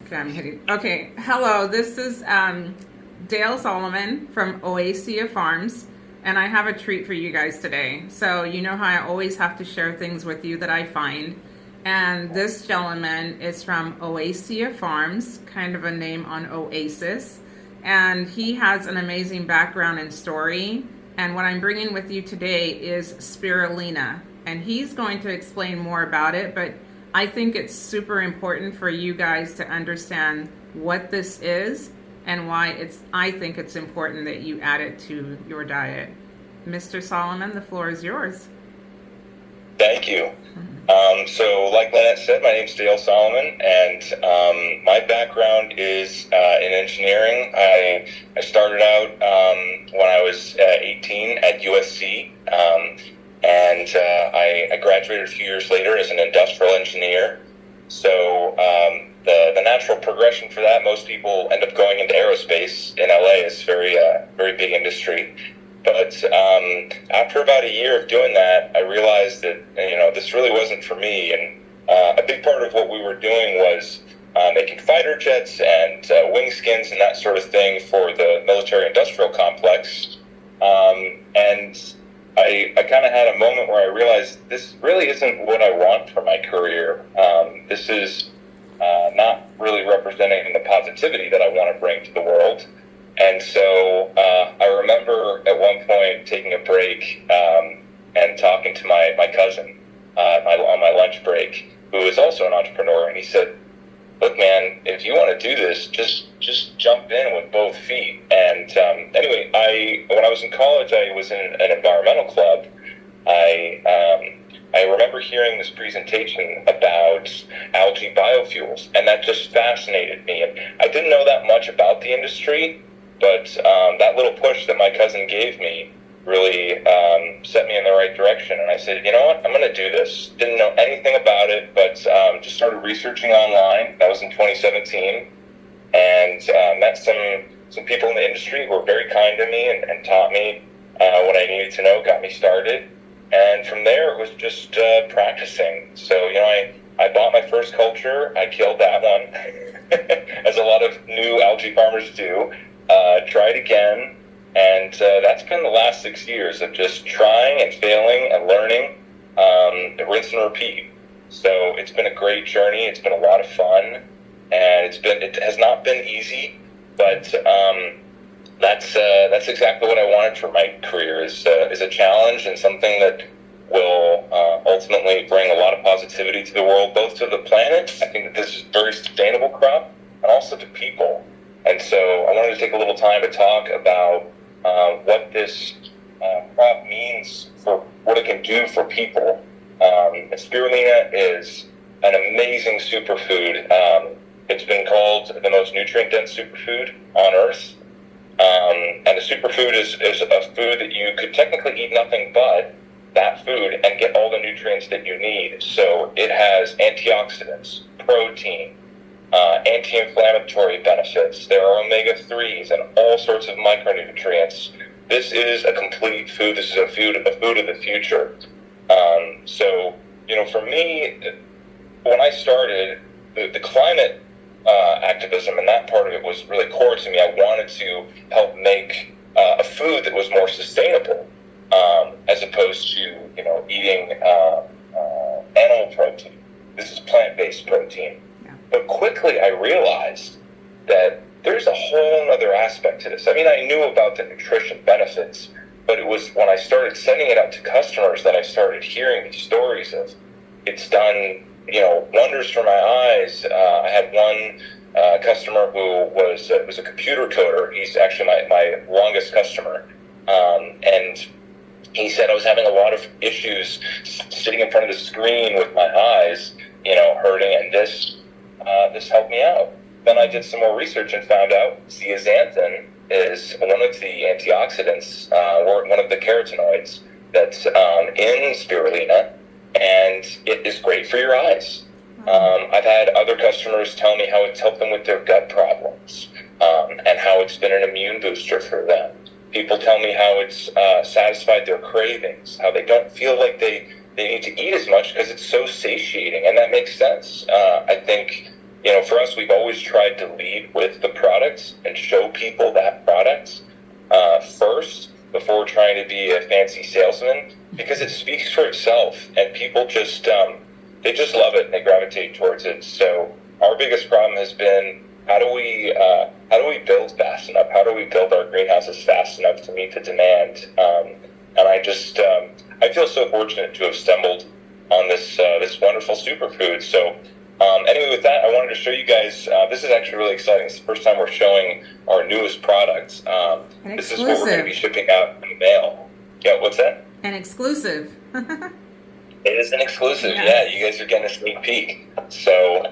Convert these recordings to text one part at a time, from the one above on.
Okay, I'm hitting. Okay, hello. This is Dale Solomon from Oasia Farms, and I have a treat for you guys today. So you know how I always have to share things with you that I find, and this gentleman is from Oasia Farms, kind of a name on Oasis, and he has an amazing background and story. And what I'm bringing with you today is spirulina, and he's going to explain more about it, but I think it's super important for you guys to understand what this is and why I think it's important that you add it to your diet. Mr. Solomon, the floor is yours. Thank you. So like Lynette said, my name's Dale Solomon, and my background is in engineering. I started out when I was 18 at USC, and I graduated a few years later as an industrial engineer. So the natural progression for that, most people end up going into aerospace in LA. It's very big industry. But after about a year of doing that, I realized that this really wasn't for me. And a big part of what we were doing was making fighter jets and wing skins and that sort of thing for the military-industrial complex. And I kind of had a moment where I realized this really isn't what I want for my career. This is not really representing the positivity that I want to bring to the world. And so I remember at one point taking a break and talking to my cousin on my lunch break, who is also an entrepreneur, and he said, "Look, man, if you want to do this, just jump in with both feet." And anyway, when I was in college, I was in an environmental club. I remember hearing this presentation about algae biofuels, and that just fascinated me. And I didn't know that much about the industry, but that little push that my cousin gave me really set me in the right direction. And I said, you know what, I'm going to do this. Didn't know anything about it, but just started researching online. That was in 2017, and met some people in the industry who were very kind to me and taught me what I needed to know, got me started. And from there, it was just practicing. So, I bought my first culture. I killed that one, as a lot of new algae farmers do. Tried again, and that's been the last 6 years of just trying and failing and learning, rinse and repeat. So it's been a great journey. It's been a lot of fun, and it has not been easy, but that's exactly what I wanted for my career is a challenge and something that will ultimately bring a lot of positivity to the world, both to the planet. I think that this is a very sustainable crop, and also to people. And so I wanted to take a little time to talk about what this crop means for what it can do for people. And spirulina is an amazing superfood. It's been called the most nutrient-dense superfood on Earth. And a superfood is a food that you could technically eat nothing but that food and get all the nutrients that you need. So it has antioxidants, protein, anti-inflammatory benefits. There are omega-3s and all sorts of micronutrients. This is a complete food. This is a food of the future. So, for me, when I started, the climate activism and that part of it was really core to me. I wanted to help make a food that was more sustainable, as opposed to, eating animal protein. This is plant-based protein. But quickly I realized that there's a whole other aspect to this. I mean, I knew about the nutrition benefits, but it was when I started sending it out to customers that I started hearing these stories of it's done, wonders for my eyes. I had one customer who was a computer coder. He's actually my longest customer. And he said I was having a lot of issues sitting in front of the screen with my eyes, hurting, and this helped me out. Then I did some more research and found out zeaxanthin is one of the antioxidants, or one of the carotenoids that's in spirulina, and it is great for your eyes. I've had other customers tell me how it's helped them with their gut problems, and how it's been an immune booster for them. People tell me how it's satisfied their cravings, how they don't feel like they need to eat as much because it's so satiating, and that makes sense. I think for us, we've always tried to lead with the products and show people that product first before trying to be a fancy salesman, because it speaks for itself, and people just they just love it and they gravitate towards it. So our biggest problem has been, how do we build fast enough? How do we build our greenhouses fast enough to meet the demand? And I feel so fortunate to have stumbled on this wonderful superfood. So anyway, with that, I wanted to show you guys. This is actually really exciting. It's the first time we're showing our newest products. This is what we're going to be shipping out in the mail. Yeah, what's that? An exclusive. It is an exclusive. Yes. Yeah, you guys are getting a sneak peek. So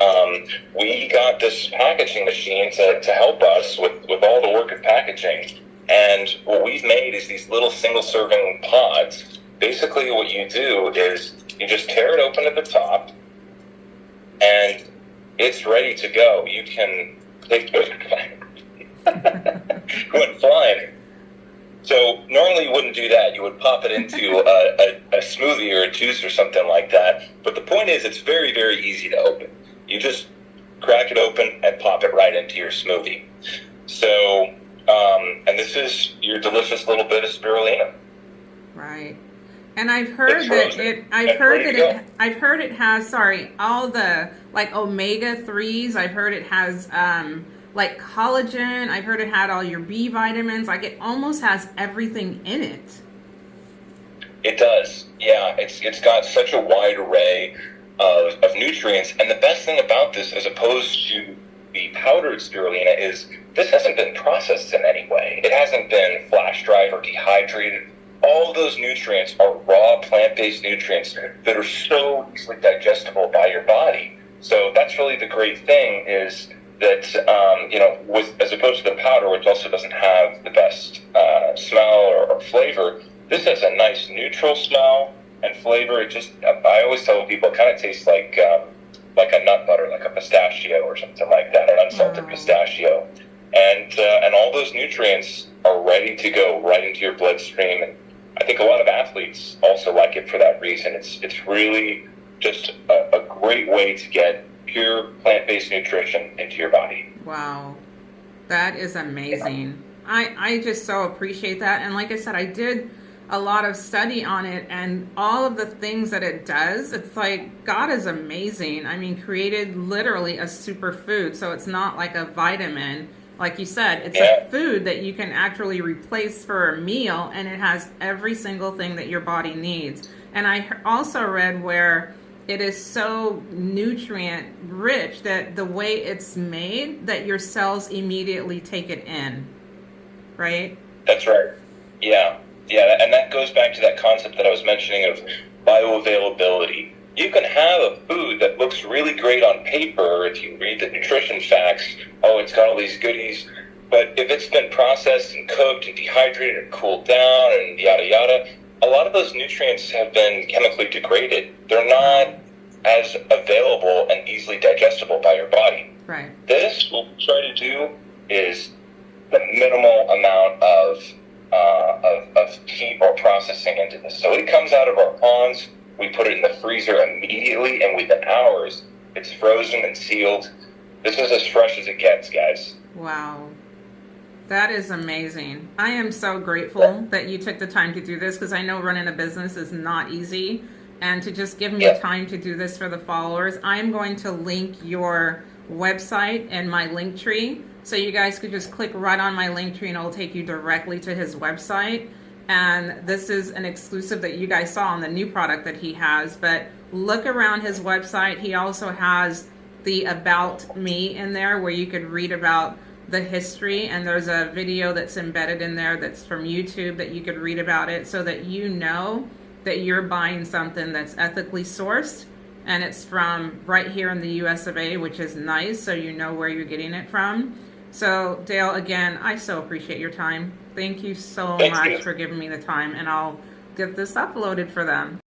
we got this packaging machine to help us with all the work of packaging. And what we've made is these little single-serving pods. Basically, what you do is you just tear it open at the top, and it's ready to go. You can take it. Went flying. So normally you wouldn't do that. You would pop it into a smoothie or a juice or something like that. But the point is, it's very, very easy to open. You just crack it open and pop it right into your smoothie. So, and this is your delicious little bit of spirulina. Right. And I've heard I've heard it has all the like omega-3s. I've heard it has like collagen. I've heard it had all your B vitamins. Like, it almost has everything in it. It does. Yeah, it's got such a wide array of nutrients. And the best thing about this, as opposed to the powdered spirulina, is this hasn't been processed in any way. It hasn't been flash dried or dehydrated. All of those nutrients are raw plant-based nutrients that are so easily digestible by your body. So that's really the great thing, is that, as opposed to the powder, which also doesn't have the best smell or flavor, this has a nice neutral smell and flavor. I always tell people, it kind of tastes like a nut butter, like a pistachio or something like that, an unsalted pistachio. And all those nutrients are ready to go right into your bloodstream. And I think a lot of athletes also like it for that reason. It's really just a great way to get pure plant-based nutrition into your body. Wow, that is amazing. Yeah. I just so appreciate that. And like I said, I did a lot of study on it, and all of the things that it does, it's like, God is amazing. I mean, created literally a superfood. So it's not like a vitamin. Like you said, it's a food that you can actually replace for a meal, and it has every single thing that your body needs. And I also read where it is so nutrient rich that the way it's made, that your cells immediately take it in, right? That's right. Yeah. Yeah, and that goes back to that concept that I was mentioning of bioavailability. You can have a food that looks really great on paper if you read the nutrition facts. Oh, it's got all these goodies. But if it's been processed and cooked and dehydrated and cooled down and yada yada, a lot of those nutrients have been chemically degraded. They're not as available and easily digestible by your body. Right. This, what we try to do, is the minimal amount of heat or processing into this. So it comes out of our ponds. We put it in the freezer immediately, and within hours, it's frozen and sealed. This is as fresh as it gets, guys. Wow. That is amazing. I am so grateful that you took the time to do this, because I know running a business is not easy. And to just give me time to do this for the followers, I'm going to link your website in my link tree. So you guys could just click right on my link tree and it'll take you directly to his website. And this is an exclusive that you guys saw on the new product that he has. But look around his website. He also has the About Me in there, where you could read about the history. And there's a video that's embedded in there that's from YouTube that you could read about it, so that you know that you're buying something that's ethically sourced. And it's from right here in the US of A, which is nice, so you know where you're getting it from. So Dale, again, I so appreciate your time. Thank you so much for giving me the time, and I'll get this uploaded for them.